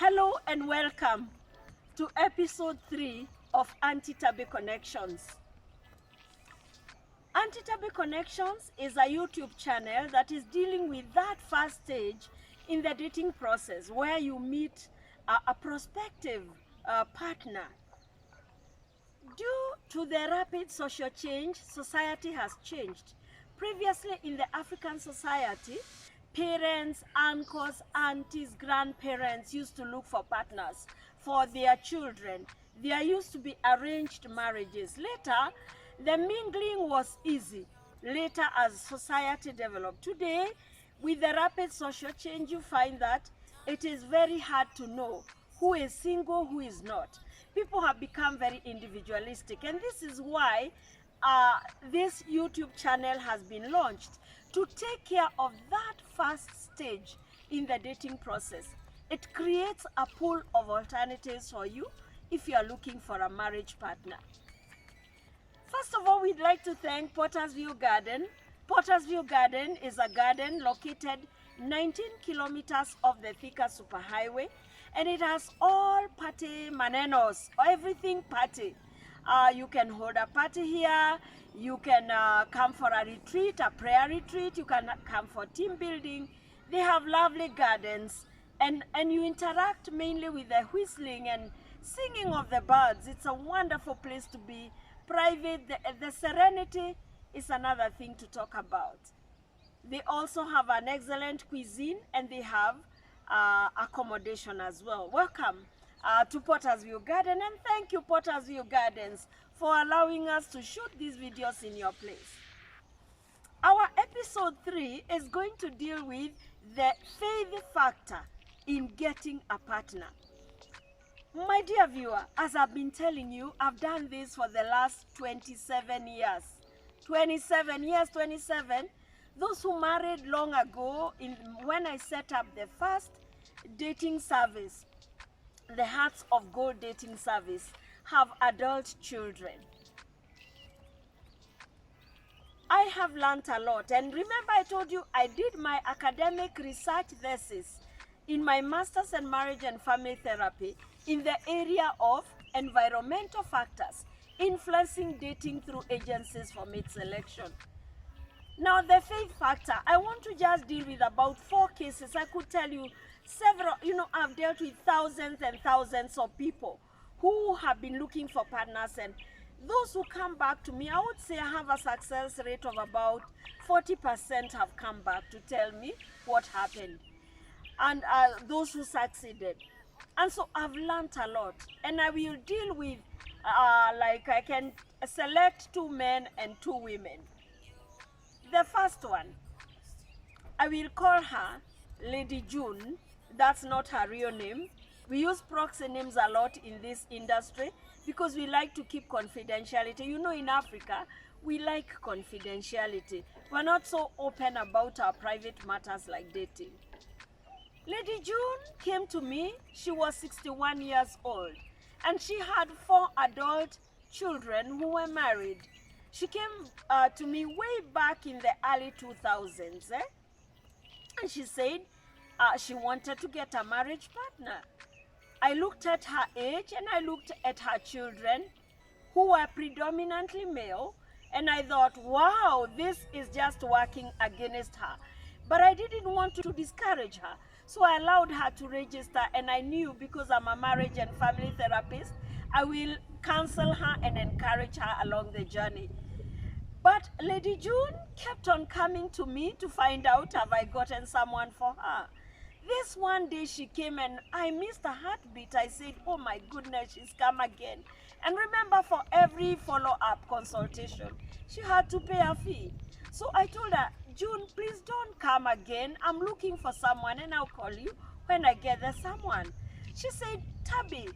Hello and welcome to episode 3 of Aunty Tabby Connections. Aunty Tabby Connections is a YouTube channel that is dealing with that first stage in the dating process where you meet a prospective partner. Due to the rapid social change, society has changed. Previously in the African society, parents, uncles, aunties, grandparents used to look for partners for their children. There used to be arranged marriages. Later, the mingling was easy. Later, as society developed. Today, with the rapid social change, you find that it is very hard to know who is single, who is not. People have become very individualistic, and this is why this YouTube channel has been launched to take care of that first stage in the dating process. It creates a pool of alternatives for you if you are looking for a marriage partner. First of all, we'd like to thank Potter's View Garden. Potter's View Garden is a garden located 19 kilometers off the Thika Superhighway, and it has all party manenos, everything party. You can hold a party here, you can come for a retreat, a prayer retreat, you can come for team building. They have lovely gardens, and you interact mainly with the whistling and singing of the birds. It's a wonderful place to be. Private, the serenity is another thing to talk about. They also have an excellent cuisine, and they have accommodation as well. Welcome to Potter's View Garden, and thank you, Potter's View Gardens, for allowing us to shoot these videos in your place. Our episode 3 is going to deal with the faith factor in getting a partner. My dear viewer, as I've been telling you, I've done this for the last 27 years. 27 years, 27. Those who married long ago, when I set up the first dating service, the Hearts of Gold dating service, have adult children. I have learned a lot. And remember, I told you I did my academic research thesis in my master's in marriage and family therapy in the area of environmental factors influencing dating through agencies for mate selection. Now, the faith factor, I want to just deal with about 4 cases. I could tell you several, I've dealt with thousands and thousands of people who have been looking for partners, and those who come back to me, I would say I have a success rate of about 40% have come back to tell me what happened, and those who succeeded. And so I've learned a lot, and I will deal with, like I can select 2 men and 2 women. The first one, I will call her Lady June. That's not her real name. We use proxy names a lot in this industry because we like to keep confidentiality. In Africa, we like confidentiality. We're not so open about our private matters like dating. Lady June came to me. She was 61 years old, and she had 4 adult children who were married. She came to me way back in the early 2000s, and she said she wanted to get a marriage partner. I looked at her age, and I looked at her children, who were predominantly male, and I thought, wow, this is just working against her. But I didn't want to discourage her, so I allowed her to register, and I knew, because I'm a marriage and family therapist, I will counsel her and encourage her along the journey. But Lady June kept on coming to me to find out, have I gotten someone for her? This one day she came, and I missed a heartbeat. I said, oh my goodness, she's come again. And remember, for every follow-up consultation, she had to pay a fee. So I told her, June, please don't come again. I'm looking for someone, and I'll call you when I get the someone. She said, Tabby,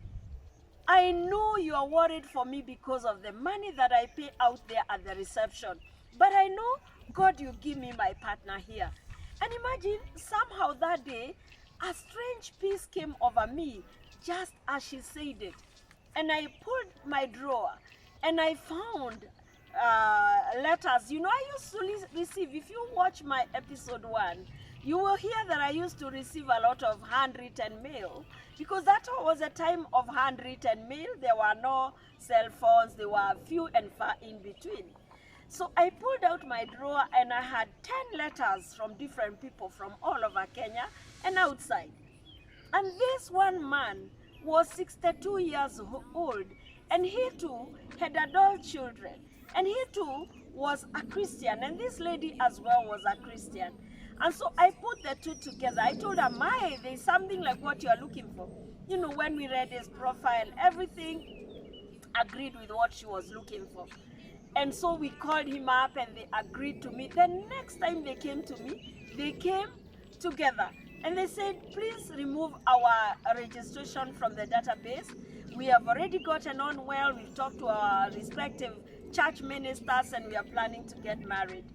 I know you are worried for me because of the money that I pay out there at the reception. But I know, God, you give me my partner here. And imagine, somehow that day, a strange peace came over me, just as she said it. And I pulled my drawer, and I found letters. I used to receive, if you watch my episode 1, You will hear that I used to receive a lot of handwritten mail because that was a time of handwritten mail. There were no cell phones. There were few and far in between. So I pulled out my drawer and I had 10 letters from different people from all over Kenya and outside. And this one man was 62 years old, and he too had adult children, and he too was a Christian, and this lady as well was a Christian. And so I put the two together. I told her, "My, there's something like what you are looking for." You know, when we read his profile, everything agreed with what she was looking for. And so we called him up and they agreed to meet. The next time they came to me, they came together and they said, "Please remove our registration from the database. We have already gotten on well. We've talked to our respective church ministers and we are planning to get married."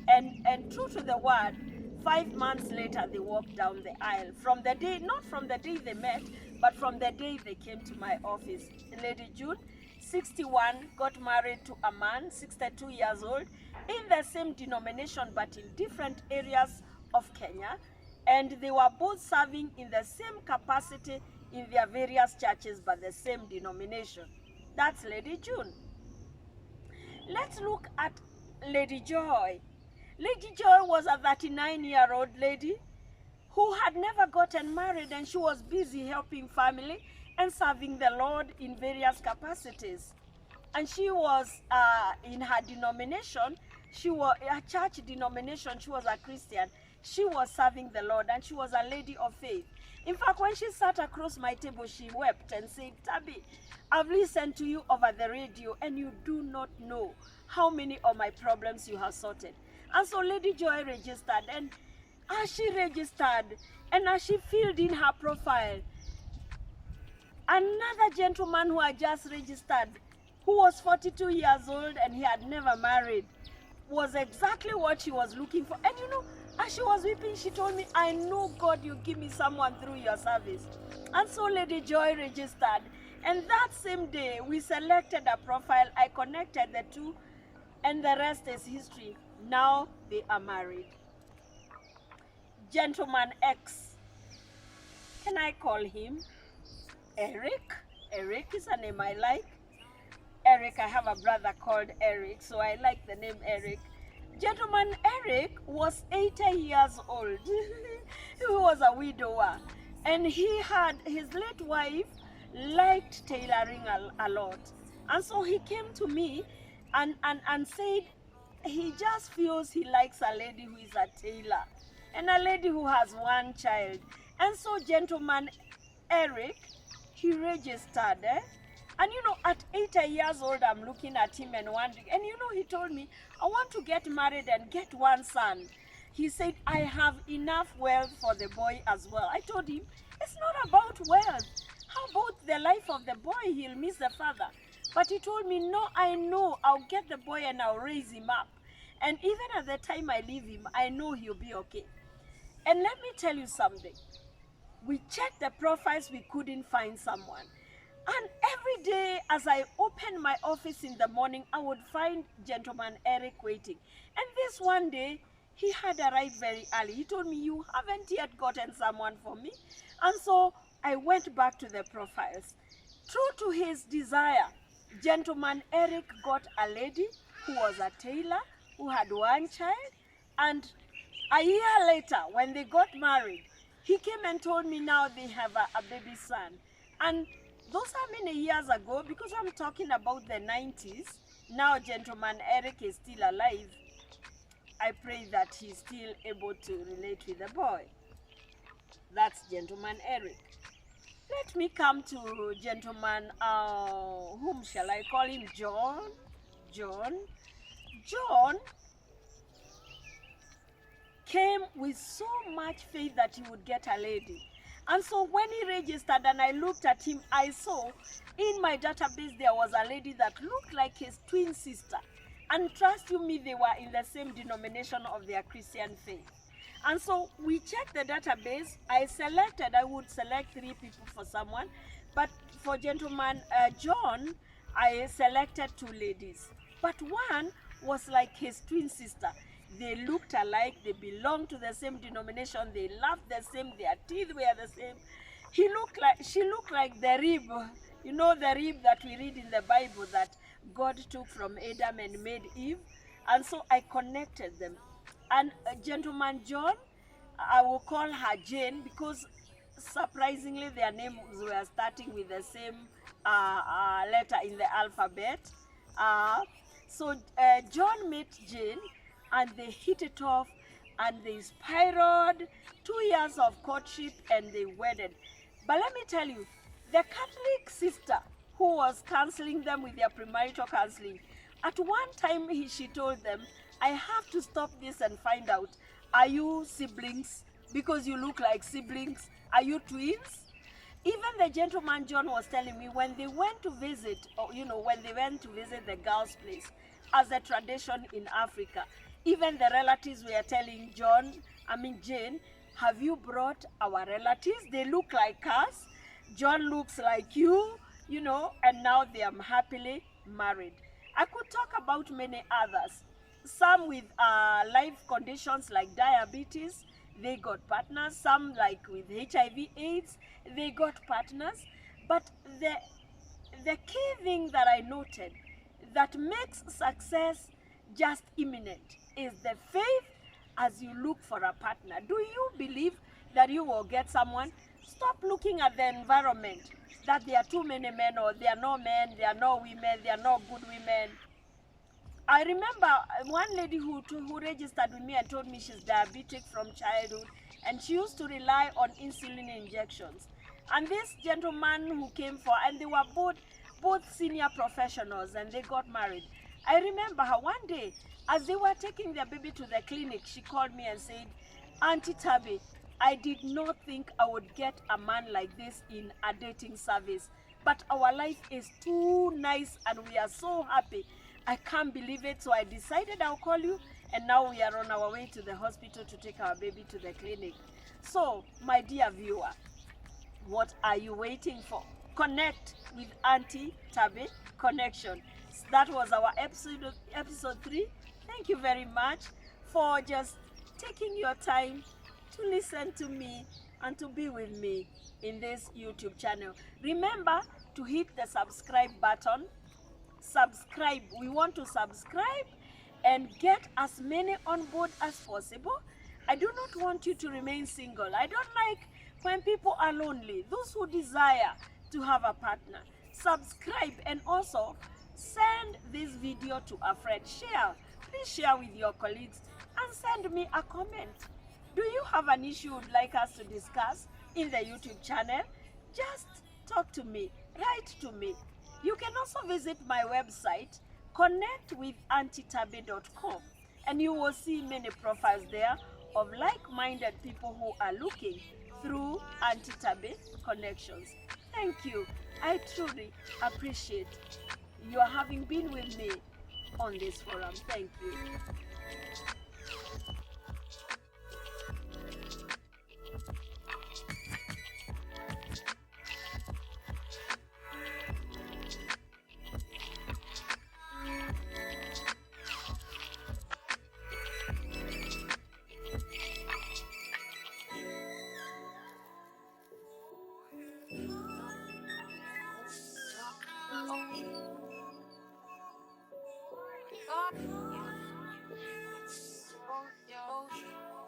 And true to the word, 5 months later, they walked down the aisle. From the day, not from the day they met, but from the day they came to my office. Lady June, 61, got married to a man, 62 years old, in the same denomination, but in different areas of Kenya. And they were both serving in the same capacity in their various churches, but the same denomination. That's Lady June. Let's look at Lady Joy. Lady Joy was a 39-year-old lady who had never gotten married, and she was busy helping family and serving the Lord in various capacities. And she was in her denomination, she was a church denomination, she was a Christian. She was serving the Lord and she was a lady of faith. In fact, when she sat across my table, she wept and said, "Tabby, I've listened to you over the radio and you do not know how many of my problems you have sorted." And so Lady Joy registered, and as she registered and as she filled in her profile, another gentleman who had just registered, who was 42 years old and he had never married, was exactly what she was looking for. And you know, as she was weeping, she told me, "I know God, you give me someone through your service." And so Lady Joy registered. And that same day, we selected a profile. I connected the two, and the rest is history. Now they are married. Gentleman X, can I call him Eric? Eric is a name I like. Eric, I have a brother called Eric, so I like the name Eric. Gentleman Eric was 80 years old. He was a widower, and he had his late wife liked tailoring a lot. And so he came to me and said he just feels he likes a lady who is a tailor and a lady who has one child. And so gentleman Eric, he registered. And you know, at 80 years old, I'm looking at him and wondering. And you know, he told me, "I want to get married and get one son." He said, "I have enough wealth for the boy as well." I told him, "It's not about wealth. How about the life of the boy? He'll miss the father." But he told me, "No, I know. I'll get the boy and I'll raise him up. And even at the time I leave him, I know he'll be okay." And let me tell you something. We checked the profiles, we couldn't find someone. And every day as I opened my office in the morning, I would find gentleman Eric waiting. And this one day, he had arrived very early. He told me, "You haven't yet gotten someone for me." And so I went back to the profiles. True to his desire, gentleman Eric got a lady who was a tailor, who had one child. And a year later, when they got married, he came and told me now they have a baby son. And those are many years ago, because I'm talking about the 90s. Now gentleman Eric is still alive. I pray that he's still able to relate with the boy. That's gentleman Eric. Let me come to gentleman, whom shall I call him? John. John came with so much faith that he would get a lady. And so when he registered and I looked at him, I saw in my database there was a lady that looked like his twin sister. And trust you me, they were in the same denomination of their Christian faith. And so we checked the database. I would select 3 people for someone. But for gentleman John, I selected 2 ladies. But one was like his twin sister. They looked alike. They belonged to the same denomination. They laughed the same. Their teeth were the same. She looked like the rib. You know, the rib that we read in the Bible that God took from Adam and made Eve. And so I connected them. And gentleman John, I will call her Jane because surprisingly their names were starting with the same letter in the alphabet. Uh, so John met Jane and they hit it off and they spiraled 2 years of courtship and they wedded. But let me tell you, the Catholic sister who was counseling them with their premarital counseling, at one time she told them, I have to stop this and find out, are you siblings? Because you look like siblings. Are you twins? Even the gentleman John was telling me when they went to visit, or when they went to visit the girl's place, as a tradition in Africa, even the relatives were telling Jane, have you brought our relatives? They look like us. John looks like you, and now they are happily married. I could talk about many others. Some with life conditions like diabetes, they got partners. Some like with HIV/AIDS, they got partners. But the key thing that I noted that makes success just imminent is the faith as you look for a partner. Do you believe that you will get someone? Stop looking at the environment, that there are too many men, or there are no men, there are no women, there are no good women. I remember one lady who registered with me and told me she's diabetic from childhood and she used to rely on insulin injections. And this gentleman who came for, and they were both senior professionals and they got married. I remember her one day, as they were taking their baby to the clinic, she called me and said, Aunty Tabby, I did not think I would get a man like this in a dating service. But our life is too nice and we are so happy. I can't believe it. So I decided I'll call you. And now we are on our way to the hospital to take our baby to the clinic. So, my dear viewer, what are you waiting for? Connect with Aunty Tabby Connection. That was our episode 3. Thank you very much for just taking your time to listen to me and to be with me in this YouTube channel. Remember to hit the subscribe button. Subscribe. We want to subscribe and get as many on board as possible. I do not want you to remain single. I don't like when people are lonely. Those who desire to have a partner, subscribe and also send this video to a friend. Share. Please share with your colleagues and send me a comment. Do you have an issue you'd like us to discuss in the YouTube channel? Just talk to me. Write to me. You can also visit my website, connectwithauntytabby.com, and you will see many profiles there of like-minded people who are looking through Aunty Tabby connections. Thank you. I truly appreciate your having been with me on this forum. Thank you. Oh, yeah.